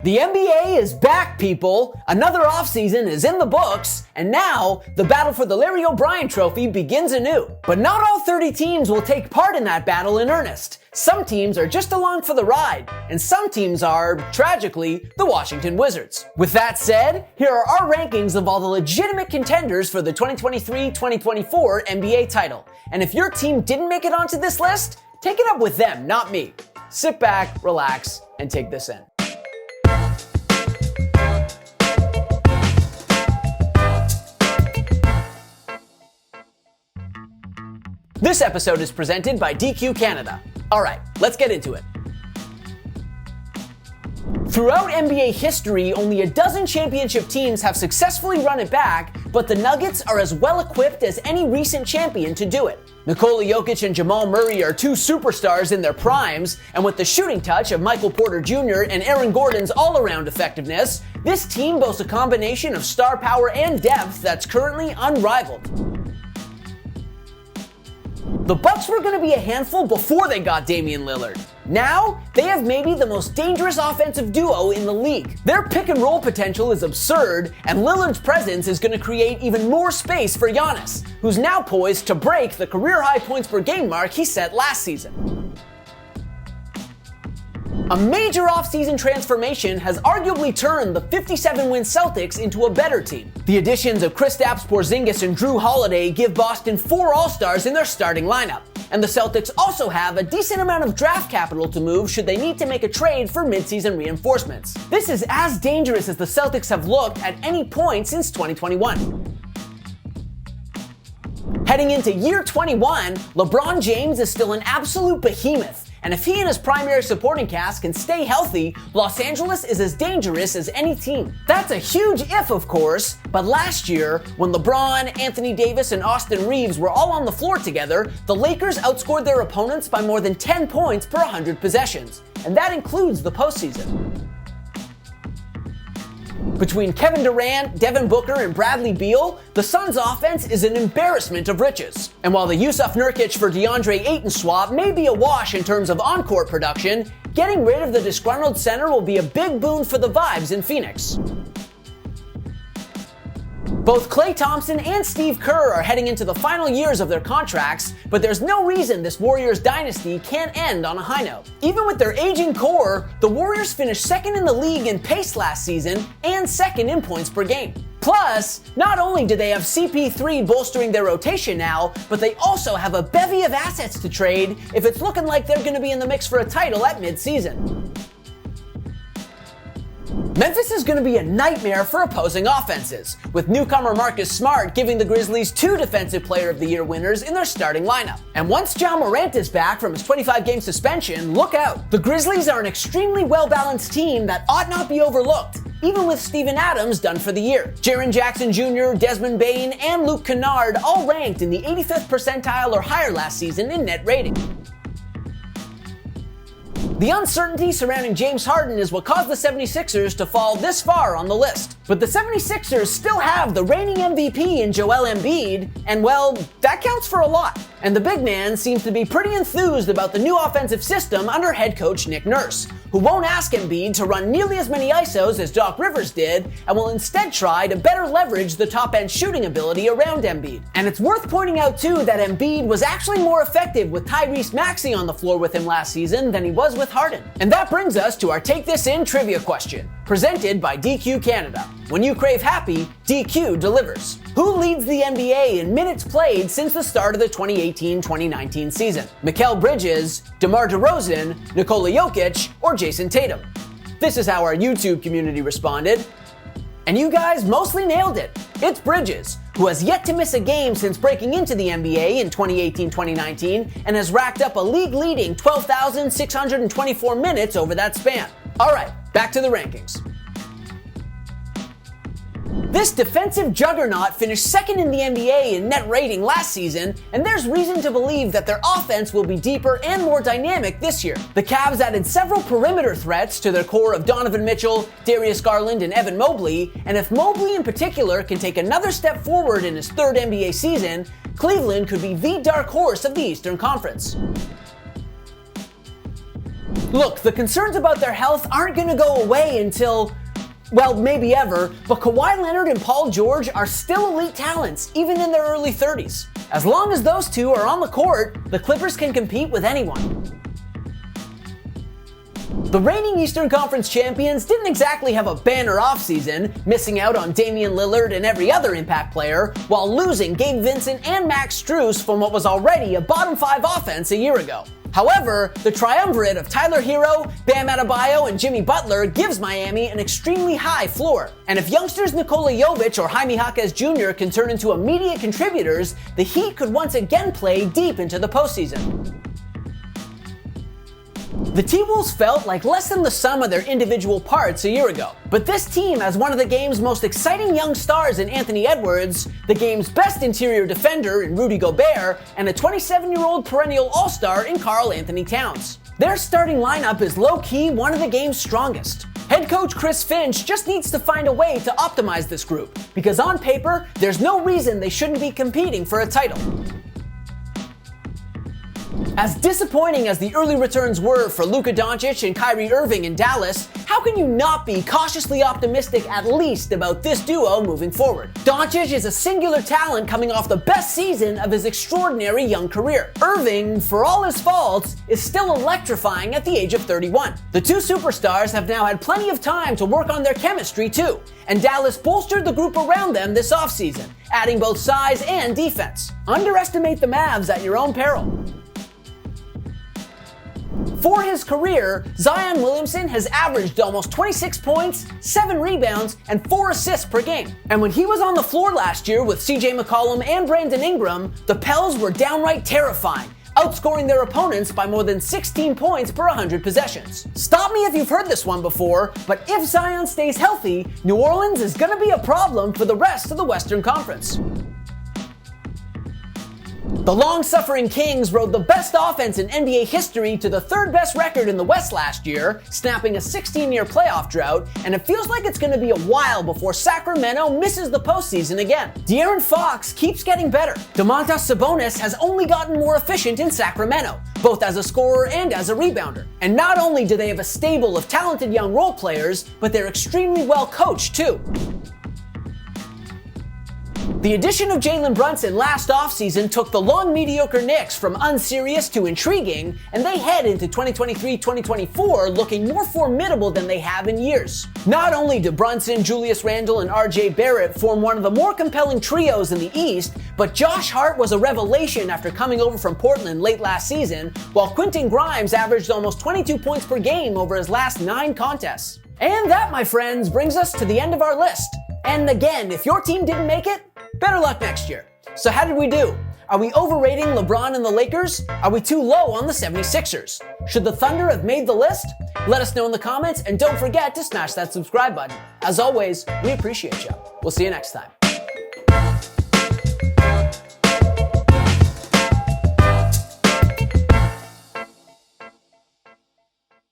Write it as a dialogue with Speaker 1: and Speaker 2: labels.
Speaker 1: The NBA is back, people! Another offseason is in the books, and now the battle for the Larry O'Brien Trophy begins anew. But not all 30 teams will take part in that battle in earnest. Some teams are just along for the ride, and some teams are, tragically, the Washington Wizards. With that said, here are our rankings of all the legitimate contenders for the 2023-2024 NBA title. And if your team didn't make it onto this list, take it up with them, not me. Sit back, relax, and take this in. This episode is presented by DQ Canada. Alright, let's get into it. Throughout NBA history, only a dozen championship teams have successfully run it back, but the Nuggets are as well equipped as any recent champion to do it. Nikola Jokic and Jamal Murray are two superstars in their primes, and with the shooting touch of Michael Porter Jr. and Aaron Gordon's all-around effectiveness, this team boasts a combination of star power and depth that's currently unrivaled. The Bucks were going to be a handful before they got Damian Lillard. Now, they have maybe the most dangerous offensive duo in the league. Their pick and roll potential is absurd, and Lillard's presence is going to create even more space for Giannis, who's now poised to break the career-high points per game mark he set last season. A major offseason transformation has arguably turned the 57-win Celtics into a better team. The additions of Kristaps Porzingis and Drew Holiday give Boston 4 All-Stars in their starting lineup. And the Celtics also have a decent amount of draft capital to move should they need to make a trade for midseason reinforcements. This is as dangerous as the Celtics have looked at any point since 2021. Heading into year 21, LeBron James is still an absolute behemoth. And if he and his primary supporting cast can stay healthy, Los Angeles is as dangerous as any team. That's a huge if, of course, but last year, when LeBron, Anthony Davis, and Austin Reeves were all on the floor together, the Lakers outscored their opponents by more than 10 points per 100 possessions. And that includes the postseason. Between Kevin Durant, Devin Booker, and Bradley Beal, the Suns' offense is an embarrassment of riches. And while the Yusuf Nurkic for DeAndre Ayton swap may be a wash in terms of on-court production, getting rid of the disgruntled center will be a big boon for the vibes in Phoenix. Both Klay Thompson and Steve Kerr are heading into the final years of their contracts, but there's no reason this Warriors dynasty can't end on a high note. Even with their aging core, the Warriors finished second in the league in pace last season and second in points per game. Plus, not only do they have CP3 bolstering their rotation now, but they also have a bevy of assets to trade if it's looking like they're going to be in the mix for a title at mid-season. Memphis is going to be a nightmare for opposing offenses, with newcomer Marcus Smart giving the Grizzlies 2 Defensive Player of the Year winners in their starting lineup. And once Ja Morant is back from his 25-game suspension, look out. The Grizzlies are an extremely well-balanced team that ought not be overlooked, even with Steven Adams done for the year. Jaren Jackson Jr., Desmond Bane, and Luke Kennard all ranked in the 85th percentile or higher last season in net rating. The uncertainty surrounding James Harden is what caused the 76ers to fall this far on the list. But the 76ers still have the reigning MVP in Joel Embiid, and well, that counts for a lot. And the big man seems to be pretty enthused about the new offensive system under head coach Nick Nurse, who won't ask Embiid to run nearly as many ISOs as Doc Rivers did, and will instead try to better leverage the top-end shooting ability around Embiid. And it's worth pointing out too that Embiid was actually more effective with Tyrese Maxey on the floor with him last season than he was with Harden. And that brings us to our Take This In trivia question, presented by DQ Canada. When you crave happy, DQ delivers. Who leads the NBA in minutes played since the start of the 2018-2019 season? Mikal Bridges, DeMar DeRozan, Nikola Jokic, or Jason Tatum? This is how our YouTube community responded. And you guys mostly nailed it. It's Bridges, who has yet to miss a game since breaking into the NBA in 2018-2019 and has racked up a league-leading 12,624 minutes over that span. All right, back to the rankings. This defensive juggernaut finished second in the NBA in net rating last season, and there's reason to believe that their offense will be deeper and more dynamic this year. The Cavs added several perimeter threats to their core of Donovan Mitchell, Darius Garland, and Evan Mobley, and if Mobley in particular can take another step forward in his third NBA season, Cleveland could be the dark horse of the Eastern Conference. Look, the concerns about their health aren't going to go away until, well, maybe ever, but Kawhi Leonard and Paul George are still elite talents, even in their early 30s. As long as those two are on the court, the Clippers can compete with anyone. The reigning Eastern Conference champions didn't exactly have a banner offseason, missing out on Damian Lillard and every other impact player, while losing Gabe Vincent and Max Strus from what was already a bottom 5 offense a year ago. However, the triumvirate of Tyler Hero, Bam Adebayo, and Jimmy Butler gives Miami an extremely high floor. And if youngsters Nikola Jovic or Jaime Jaquez Jr. can turn into immediate contributors, the Heat could once again play deep into the postseason. The T-Wolves felt like less than the sum of their individual parts a year ago. But this team has one of the game's most exciting young stars in Anthony Edwards, the game's best interior defender in Rudy Gobert, and a 27-year-old perennial all-star in Karl Anthony Towns. Their starting lineup is low-key one of the game's strongest. Head coach Chris Finch just needs to find a way to optimize this group, because on paper, there's no reason they shouldn't be competing for a title. As disappointing as the early returns were for Luka Doncic and Kyrie Irving in Dallas, how can you not be cautiously optimistic at least about this duo moving forward? Doncic is a singular talent coming off the best season of his extraordinary young career. Irving, for all his faults, is still electrifying at the age of 31. The two superstars have now had plenty of time to work on their chemistry too, and Dallas bolstered the group around them this offseason, adding both size and defense. Underestimate the Mavs at your own peril. For his career, Zion Williamson has averaged almost 26 points, 7 rebounds, and 4 assists per game. And when he was on the floor last year with CJ McCollum and Brandon Ingram, the Pels were downright terrifying, outscoring their opponents by more than 16 points per 100 possessions. Stop me if you've heard this one before, but if Zion stays healthy, New Orleans is going to be a problem for the rest of the Western Conference. The long-suffering Kings rode the best offense in NBA history to the third best record in the West last year, snapping a 16-year playoff drought, and it feels like it's going to be a while before Sacramento misses the postseason again. De'Aaron Fox keeps getting better. Domantas Sabonis has only gotten more efficient in Sacramento, both as a scorer and as a rebounder. And not only do they have a stable of talented young role players, but they're extremely well coached too. The addition of Jalen Brunson last offseason took the long mediocre Knicks from unserious to intriguing, and they head into 2023-2024 looking more formidable than they have in years. Not only do Brunson, Julius Randle, and RJ Barrett form one of the more compelling trios in the East, but Josh Hart was a revelation after coming over from Portland late last season, while Quentin Grimes averaged almost 22 points per game over his last 9 contests. And that, my friends, brings us to the end of our list. And again, if your team didn't make it, better luck next year. So how did we do? Are we overrating LeBron and the Lakers? Are we too low on the 76ers? Should the Thunder have made the list? Let us know in the comments, and don't forget to smash that subscribe button. As always, we appreciate you. We'll see you next time.